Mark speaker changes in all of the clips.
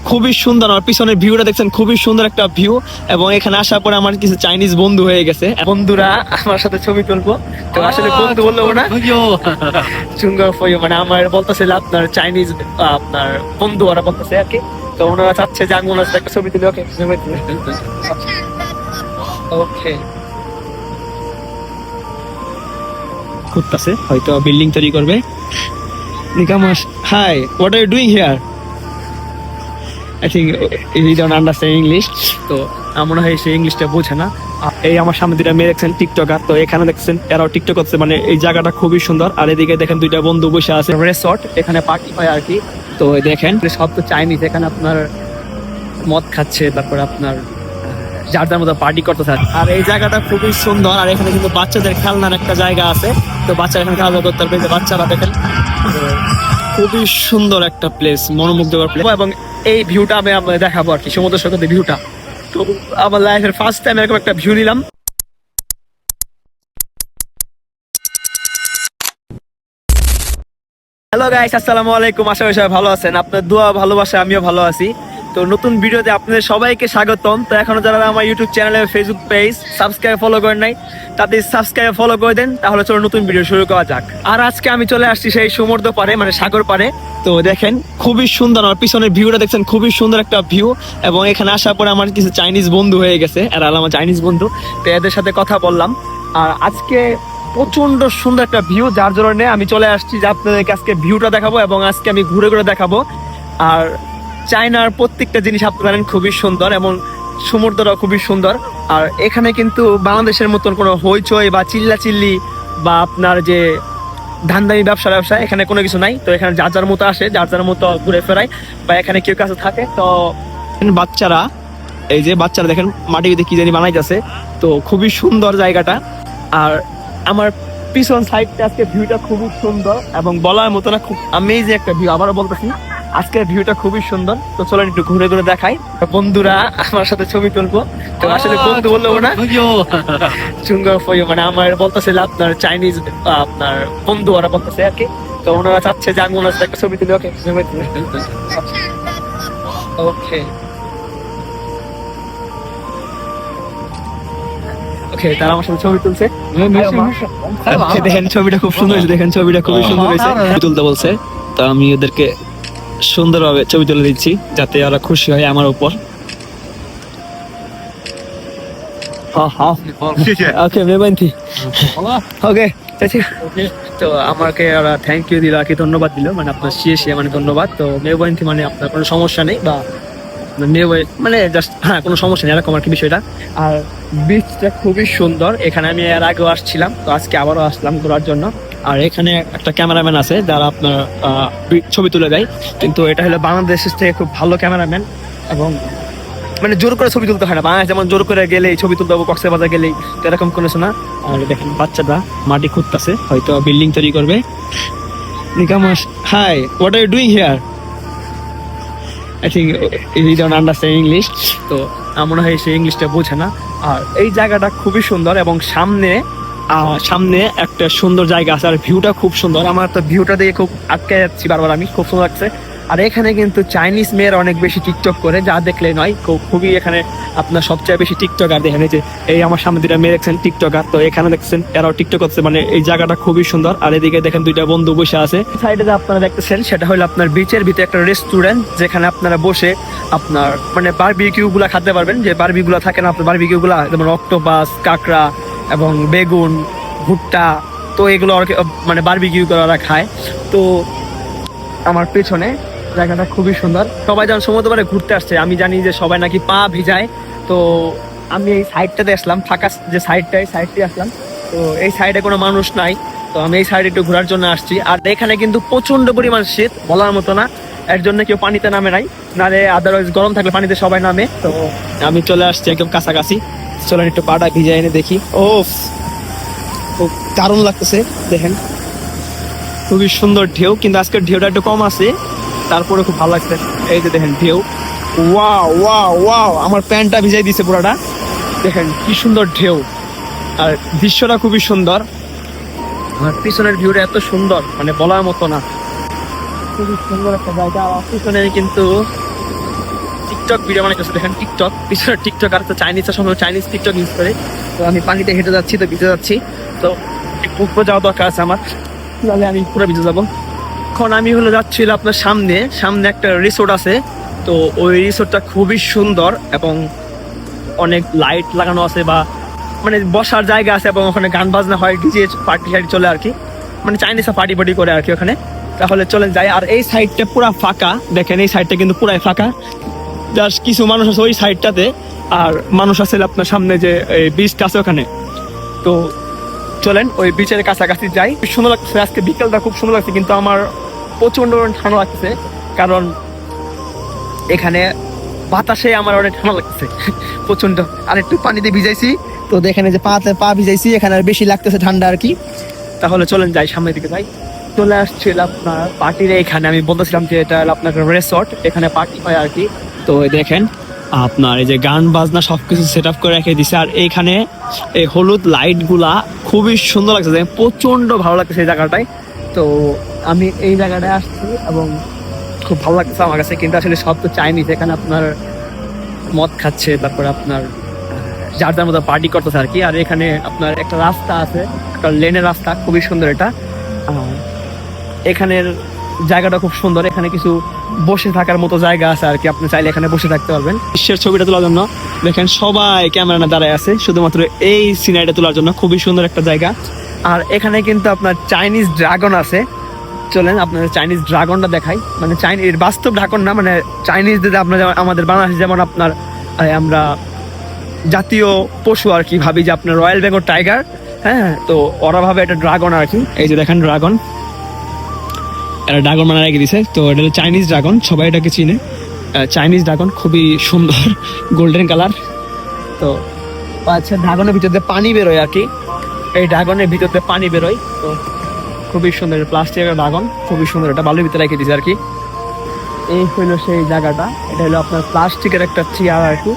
Speaker 1: খুবই সুন্দর। আমার পিছনের ভিউটা দেখছেন, খুবই সুন্দর একটা ভিউ। এবং এখানে আসার পরে আমার কিছু চাইনিজ বন্ধু হয়ে গেছে, বন্ধুরা আমার সাথে ছবি তুলবো। তো আসলে বন্ধু বললো না, চুঙ্গা ফয়ো মানে আমার বলতেছে আপনার চাইনিজ আপনার বন্ধু ওরা বলতেছে আর কি। তো ওনারা চাচ্ছে যে আমি ওনার সাথে একটা ছবি তুলি। ওকে ওকে, খুঁজতেছে, হয়তো বিল্ডিং তৈরি করবে। নিকামাস, hi, what are you doing here? I think he don't understand English. তো আমার মনে হয় সে ইংলিশটা বোঝে না। এই আমার সামনে দুইটা মেয়ে দেখছেন টিকটকার, তো এখানে দেখছেন এরাও টিকটক করছে। মানে এই জায়গাটা খুবই সুন্দর। আর এদিকে দেখেন দুইটা বন্ধু বসে আছে, রিসর্ট, এখানে পার্টি হয় আর কি। তো দেখেন সব তো চাইনিজ, এখানে আপনার মদ খাচ্ছে, তারপর আপনার যার যার মতো পার্টি করতেছে। আর এই জায়গাটা খুবই সুন্দর। আর এখানে কিন্তু বাচ্চাদের খেলনার একটা জায়গা আছে, তো বাচ্চারা এখানে খেলাধুলা করতে পারবে। যে বাচ্চারা দেখেন, খুবই সুন্দর একটা প্লেস, মনোমুগ্ধকর প্লেস। এবং এই ভিউটা আমি আপনাদের দেখাবো আর কি, সমুদ্র সৈকতের ভিউটা। তো আমার লাইফের ফার্স্ট টাইম এরকম একটা ভিউ নিলাম। হ্যালো গাইস, আসসালামু আলাইকুম। আশা করি সবাই ভালো আছেন। আপনার দোয়া ভালোবাসা আমিও ভালো আছি। তো নতুন ভিডিওতে আপনাদের সবাইকে স্বাগতম। তো এখনো যারা আমার ইউটিউব চ্যানেলে ফেসবুক পেজ সাবস্ক্রাইব ফলো করেন নাই, তাদের সাবস্ক্রাইব ফলো করে দেন। তাহলে চলো নতুন ভিডিও শুরু করা যাক। আর আজকে আমি চলে আসছি সেই সমুদ্র পাড়ে, মানে সাগর পাড়ে। তো দেখেন খুবই সুন্দর। আমার পিছনের ভিউটা দেখছেন, খুবই সুন্দর একটা ভিউ। এবং এখানে আসার পরে আমার কিছু চাইনিজ বন্ধু হয়ে গেছে, এরা আমার চাইনিজ বন্ধু। তো এদের সাথে কথা বললাম। আর আজকে প্রচন্ড সুন্দর একটা ভিউ, যার জন্য আমি চলে আসছি যে আপনাদেরকে আজকে ভিউটা দেখাবো এবং আজকে আমি ঘুরে ঘুরে দেখাবো। আর চায়নার প্রত্যেকটা জিনিস আপনি জানেন খুবই সুন্দর, এবং সমুদ্রটাও খুবই সুন্দর। আর এখানে কিন্তু বাংলাদেশের মতন কোনো হইচই বা চিল্লাচিল্লি বা আপনার যে ধান্দামি ব্যবসা এখানে কোনো কিছু নাই। তো এখানে যার যার মতো আসে, যার যার মতো ঘুরে ফেরায়, বা এখানে কেউ কাছে থাকে। তো বাচ্চারা, এই যে বাচ্চারা দেখেন মাটিতে কি জানি বানাইতেছে। তো খুবই সুন্দর জায়গাটা। আর আমার পিছন সাইডটা আজকে ভিউটা খুবই সুন্দর এবং বলার মতো না, খুব আমেজিং একটা ভিউ। আবারও বলতেছি, আজকের ভিউটা খুবই সুন্দর। তো চলো একটু ঘুরে ঘুরে দেখাই। বন্ধুরা আমার সাথে ছবি তুলবো। তো আসলে বন্ধু বললো না, চুঙ্গা ফয়ো মানে আমার বলতেছে আপনার চাইনিজ আপনার বন্ধু ওরা বলতেছে আর কি। তো ওনারা চাচ্ছে যে আমি ওনার সাথে একটা ছবি তুলি। ওকে ওকে ওকে, তারা আমার সাথে ছবি তুলছে। দেখেন ছবিটা খুব সুন্দর হয়েছে, দেখেন ছবিটা খুবই সুন্দর হয়েছে। তুলতে বলছে, তো আমি ওদেরকে সুন্দরভাবে ছবি তুলে দিচ্ছি যাতে ওরা খুশি হয় আমার উপর। ওকে মেবান্তি, ওকে তো আমাকে ওরা থ্যাংক ইউ দিল আর কি, ধন্যবাদ দিল, মানে আপনার শিয়ে মানে ধন্যবাদ। তো মেবান্তি মানে আপনার কোনো সমস্যা নেই, বা মানে জাস্ট হ্যাঁ কোনো সমস্যা নেই এরকম আর কি বিষয়টা। আর বিচটা খুবই সুন্দর। এখানে আমি এর আগেও আসছিলাম, তো আজকে আবারও আসলাম ঘোরার জন্য। আর এখানে একটা ক্যামেরাম্যান আছে যারা আপনার ছবি তুলে দেয়, কিন্তু এটা হলো বাংলাদেশের থেকে খুব ভালো ক্যামেরাম্যান। এবং মানে জোর করে ছবি তুলতে হয় না, বাংলাদেশ যেমন জোর করে গেলেই ছবি তুলতে হবে, কক্সবাজার গেলেই, তো এরকম কোনো শোনা। আর দেখেন বাচ্চাটা মাটি খুঁড়তেছে, হয়তো বিল্ডিং তৈরি করবে। নিকামাস, hi, what are you doing here? I think he don't understand English. তো আমার মনে হয় সে ইংলিশটা বোঝে না। আর এই জায়গাটা খুবই সুন্দর এবং সামনে একটা সুন্দর জায়গা আছে। আর ভিউটা খুব সুন্দর। আমার তো ভিউটা দেখে খুব আটকে যাচ্ছি বারবার, আমি খুব সুন্দর লাগছে। আর এখানে কিন্তু চাইনিজ মেয়েরা অনেক বেশি টিকটক করে, যা দেখলে নয়, খুবই এখানে আপনার সবচেয়ে বেশি টিকটকার। দেখেন এই যে এই আমার সামনে দুইটা মেয়ে দেখছেন টিকটকার, তো এখানে দেখছেন এরাও টিকটক করছে। মানে এই জায়গাটা খুবই সুন্দর। আর এদিকে দেখেন দুইটা বন্ধু বসে আছে। সাইডে যে আপনারা দেখতেছেন সেটা হলো আপনার বিচের ভিতরে একটা রেস্টুরেন্ট, যেখানে আপনারা বসে আপনার মানে বারবিকিউ গুলা খেতে পারবেন। যে বারবিকিউ গুলা থাকে না আপনার, বারবিকিউ গুলা যেমন অক্টোপাস, কাঁকড়া এবং বেগুন, ভুট্টা, তো এগুলো মানে বারবিকিউ করে ওরা খায়। তো আমার পেছনে জায়গাটা খুবই সুন্দর। সবাই যখন সমুদ্র পাড়ে ঘুরতে আসছে, আমি জানি যে সবাই নাকি পা ভিজায়। তো আমি এই সাইডটাতে আসলাম, ফাঁকা যে সাইডটা, এই সাইডটাই আসলাম। তো এই সাইডে কোনো মানুষ নাই, তো আমি এই সাইডে একটু ঘোরার জন্য আসছি। আর এখানে কিন্তু প্রচন্ড পরিমাণ শীত, বলার মতো না। এর জন্য কেউ পানিতে নামে নাই, নালে আদারওয়াইজ গরম থাকলে পানিতে সবাই নামে। তো আমি চলে আসছি একদম কাছাকাছি। চলেন একটু পাটা ভিজাই এনে দেখি। ও খুব দারুণ লাগতেছে, দেখেন খুবই সুন্দর ঢেউ, কিন্তু আজকের ঢেউটা একটু কম আছে, তারপরে খুব ভালো লাগছে। এই যে দেখেন ঢেউ, ওয়াও ওয়াও ওয়াও, আমার প্যান্টটা ভিজাই দিছে পুরাটা। দেখেন কি সুন্দর ঢেউ, আর দৃশ্যটা খুবই সুন্দর। আর পিছনের ভিউটা এত সুন্দর, মানে বলার মতো না, খুবই সুন্দর একটা জায়গা। আর পিছনে কিন্তু টিকটক ভিডিও বানাইতেছে, দেখেন টিকটক পিছনে টিকটক, আর তো চাইনিজের সময় চাইনিজ টিকটক ইউজ করে। তো আমি পানিতে হেঁটে যাচ্ছি, তো ভিজে যাচ্ছি, তো একটু উপরে যাওয়া দরকার আছে আমার, তাহলে আমি পুরো ভিজে যাবো। এখন আমি যাচ্ছিল আপনার সামনে একটা রিসোর্ট আছে, তো ওই রিসোর্টটা খুবই সুন্দর এবং অনেক লাইট লাগানো আছে, বা মানে বসার জায়গা আছে, এবং ওখানে গান বাজনা হয়, ডিজে পার্টি সাইড চলে আর কি, মানে চাইনিজরা পার্টি করে আর কি ওখানে। তাহলে চলে যাই। আর এই সাইডটা পুরা ফাঁকা, দেখেন এই সাইডটা কিন্তু পুরাই ফাঁকা, জাস্ট কিছু মানুষ আছে ওই সাইডটাতে, আর মানুষ আছে আপনার সামনে যে বিচটা আছে ওখানে। তো চলেন ওই বিচের কাছাকাছি যাই। সুন্দর লাগছে, আজকে বিকেলটা খুব সুন্দর লাগছে, কিন্তু আমার প্রচন্ড ঠান্ডা লাগছে, কারণ এখানে বাতাসে আমার অনেক ঠান্ডা লাগছে প্রচন্ড। আর একটু পানিতে ভিজাইছি, তো দেখেন যে পা ভিজাইছি, এখানে আর বেশি লাগতেছে ঠান্ডা আর কি। তাহলে চলেন যাই, সামনের দিকে যাই। চলে আসছিল আপনার পার্টির এখানে, আমি বলতেছিলাম যে এটা আপনার রিসোর্ট, এখানে পার্টি হয় আর কি। তো দেখেন আপনার এই যে গান বাজনা সবকিছু সেট আপ করে রেখে দিছে, আর এইখানে এই হলুদ লাইট গুলা খুবই সুন্দর লাগছে, প্রচন্ড ভালো লাগছে এই জায়গাটায়। তো আমি এই জায়গাটায় আসছি এবং খুব ভালো লাগছে আমার কাছে, কিন্তু আসলে সব তো চাইনিজ, এখানে আপনার মদ খাচ্ছে, তারপরে আপনার যার যার মতো পার্টি করতেছে আর কি। আর এখানে আপনার একটা রাস্তা আছে, একটা লেনের রাস্তা, খুবই সুন্দর এটা। এখানের জায়গাটা খুব সুন্দর, এখানে কিছু বসে থাকার মতো জায়গা আছে আর কি, আপনি চাইলে এখানে বসে থাকতে পারবেন। বিশ্বের ছবিটা তোলার জন্য দেখেন সবাই ক্যামেরা না দাঁড়ায় আছে শুধুমাত্র এই সিনারিটা তোলার জন্য, খুবই সুন্দর একটা জায়গা। আর এখানে কিন্তু আপনার চাইনিজ ড্রাগন আছে, চলেন আপনাদের চাইনিজ ড্রাগনটা দেখাই। মানে চাইনিজ বাস্তব ড্রাগন না, মানে চাইনিজ দিতে আপনার আমাদের বাংলাদেশে যেমন আপনার আমরা জাতীয় পশু আর কি ভাবি যে আপনার রয়্যাল বেঙ্গল টাইগার, হ্যাঁ, তো ওরা ভাবে এটা ড্রাগন আর কি। এই যে দেখেন ড্রাগন, এটা ড্রাগন মানে রেখে দিছে, তো এটা হলো চাইনিজ ড্রাগন, সবাই এটাকে চিনে। চাইনিজ ড্রাগন খুবই সুন্দর, গোল্ডেন কালার। তো আচ্ছা, ড্রাগনের ভিতর দিয়ে পানি বেরোয় আর কি, এই ড্রাগনের ভিতর দিয়ে পানি বেরোয়, তো খুবই সুন্দর প্লাস্টিকের ড্রাগন, খুবই সুন্দর, এটা বালুর ভিতরে রেখে দিছে আর কি। এই হইলো সেই জায়গাটা, এটা হলো আপনার প্লাস্টিকের একটা চেয়ার আর কি,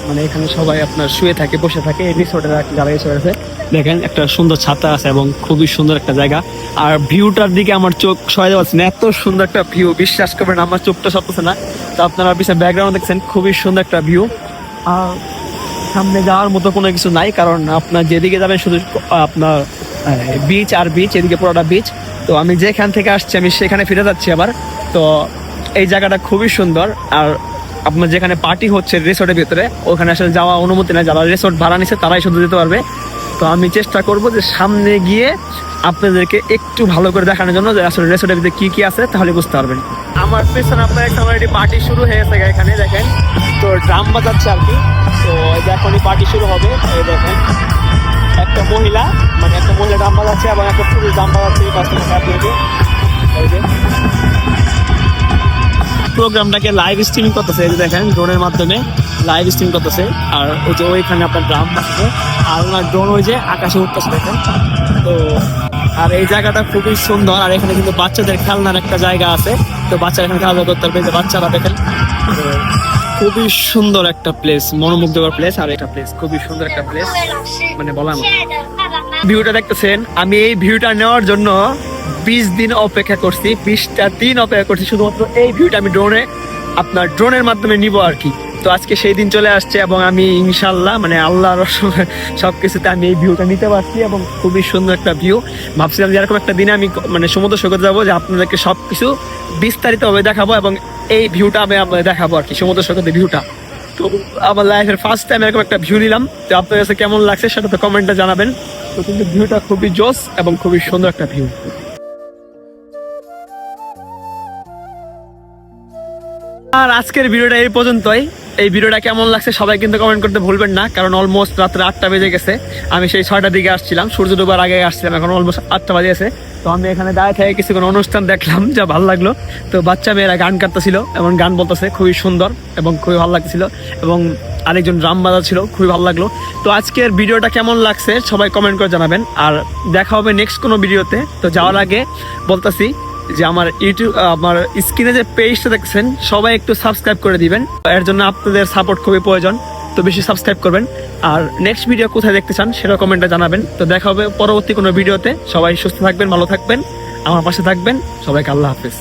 Speaker 1: মানে এখানে সবাই আপনার শুয়ে থাকে, বসে থাকে, এই রিসোর্টের আর কি যারা রিসোর্ট আছে। দেখেন একটা সুন্দর ছাতা আছে এবং খুবই সুন্দর একটা জায়গা। আর ভিউটার দিকে আমার চোখ সহায় পাচ্ছে না, এত সুন্দর একটা ভিউ, বিশ্বাস করবেন আমার চোখটা সরতেছে না। তো আপনারা পিছনে ব্যাকগ্রাউন্ড দেখছেন, খুবই সুন্দর একটা ভিউ। আর সামনে যাওয়ার মতো কোনো কিছু নাই, কারণ আপনার যেদিকে যাবেন শুধু আপনার বিচ আর বিচ, এদিকে পুরোটা বিচ। তো আমি যেখান থেকে আসছি আমি সেখানে ফিরে যাচ্ছি আবার। তো এই জায়গাটা খুবই সুন্দর। আর আপনার যেখানে পার্টি হচ্ছে রিসোর্টের ভিতরে, ওখানে আসলে যাওয়া অনুমতি নেই, যারা রিসোর্ট ভাড়া নিচ্ছে তারাই শুধু যেতে পারবে। তো আমি চেষ্টা করব যে সামনে গিয়ে আপনাদেরকে একটু ভালো করে দেখানোর জন্য যে আসলে রিসোর্টের ভিতরে কি কি আছে, তাহলে বুঝতে পারবেন। আমার পেছনে আপনার একটা অলরেডি পার্টি শুরু হয়ে গেছে এখানে, দেখেন তো ড্রাম বাজাচ্ছে আর কি। তো এখনই পার্টি শুরু হবে, এই দেখেন একটা মহিলা ড্রাম বাজাচ্ছে এবং একটা পুরুষ ড্রাম বাজাচ্ছে। প্রোগ্রামটাকে লাইভ স্ট্রিমিং করতেছে, এই যে দেখেন ড্রোনের মাধ্যমে লাইভ স্ট্রিম করতেছে। আর ওই যে ওইখানে আপনার ড্রাম বাজছে, আর ওনার ড্রোন ওই যে আকাশে উঠতেছে দেখেন। তো আর এই জায়গাটা খুবই সুন্দর। আর এখানে কিন্তু বাচ্চাদের খেলনার একটা জায়গা আছে, তো বাচ্চারা এখানে খেলাধুলা করতে পারবে, যে বাচ্চারা দেখেন। খুবই সুন্দর একটা প্লেস, মনোমুগ্ধকর প্লেস। আর এটা প্লেস খুবই সুন্দর একটা প্লেস, মানে বললাম ভিউটা দেখতেছেন। আমি এই ভিউটা নেওয়ার জন্য 20 দিন অপেক্ষা করছি, 20টা দিন অপেক্ষা করছি শুধুমাত্র এই ভিউটা আমি ড্রোনের মাধ্যমে নিব আর কি। তো আজকে সেই দিন চলে আসছে এবং আমি ইনশাল্লাহ মানে আল্লাহর সবকিছুতে আমি এই ভিউটা নিতে পারছি এবং খুবই সুন্দর একটা ভিউ। ভাবছিলাম যে এরকম একটা দিনে আমি মানে সমুদ্র সৈকতে যাবো, যে আপনাদেরকে সবকিছু বিস্তারিতভাবে দেখাবো এবং এই ভিউটা আমি আপনাদের দেখাবো আর কি, সমুদ্র সৈকতের ভিউটা। তো আমার লাইফের ফার্স্ট টাইম এরকম একটা ভিউ নিলাম, তো আপনার কাছে কেমন লাগছে সেটা তো কমেন্টে জানাবেন। তো কিন্তু ভিউটা খুবই জোস এবং খুবই সুন্দর একটা ভিউ। আর আজকের ভিডিওটা এই পর্যন্তই। এই ভিডিওটা কেমন লাগছে সবাই কিন্তু কমেন্ট করতে ভুলবেন না, কারণ অলমোস্ট রাত্রে 8টা বেজে গেছে। আমি সেই 6টার দিকে আসছিলাম, সূর্য ডোবার আগে আসছিলাম, এখন অলমোস্ট 8টা বাজে গেছে। তো আমি এখানে দাঁড়িয়ে থেকে কিছুক্ষণ অনুষ্ঠান দেখলাম, যা ভালো লাগলো। তো বাচ্চা মেয়েরা গান কাটতেছিল এবং গান বলতেছে, খুবই সুন্দর এবং খুবই ভালো লাগছিল। এবং আরেকজন ড্রাম বাজাচ্ছিল, খুবই ভালো লাগলো। তো আজকের ভিডিওটা কেমন লাগছে সবাই কমেন্ট করে জানাবেন। আর দেখা হবে নেক্সট কোনো ভিডিওতে। তো যাওয়ার আগে বলতেছি যে আমার আমার স্ক্রিনে যে পেজটা দেখছেন সবাই একটু সাবস্ক্রাইব করে দিবেন, এর জন্য আপনাদের সাপোর্ট খুবই প্রয়োজন। তো বেশি সাবস্ক্রাইব করবেন। আর নেক্সট ভিডিও কোথায় দেখতে চান সেটা কমেন্টে জানাবেন। তো দেখা হবে পরবর্তী কোনো ভিডিওতে। সবাই সুস্থ থাকবেন, ভালো থাকবেন, আমার পাশে থাকবেন। সবাইকে আল্লাহ হাফেজ।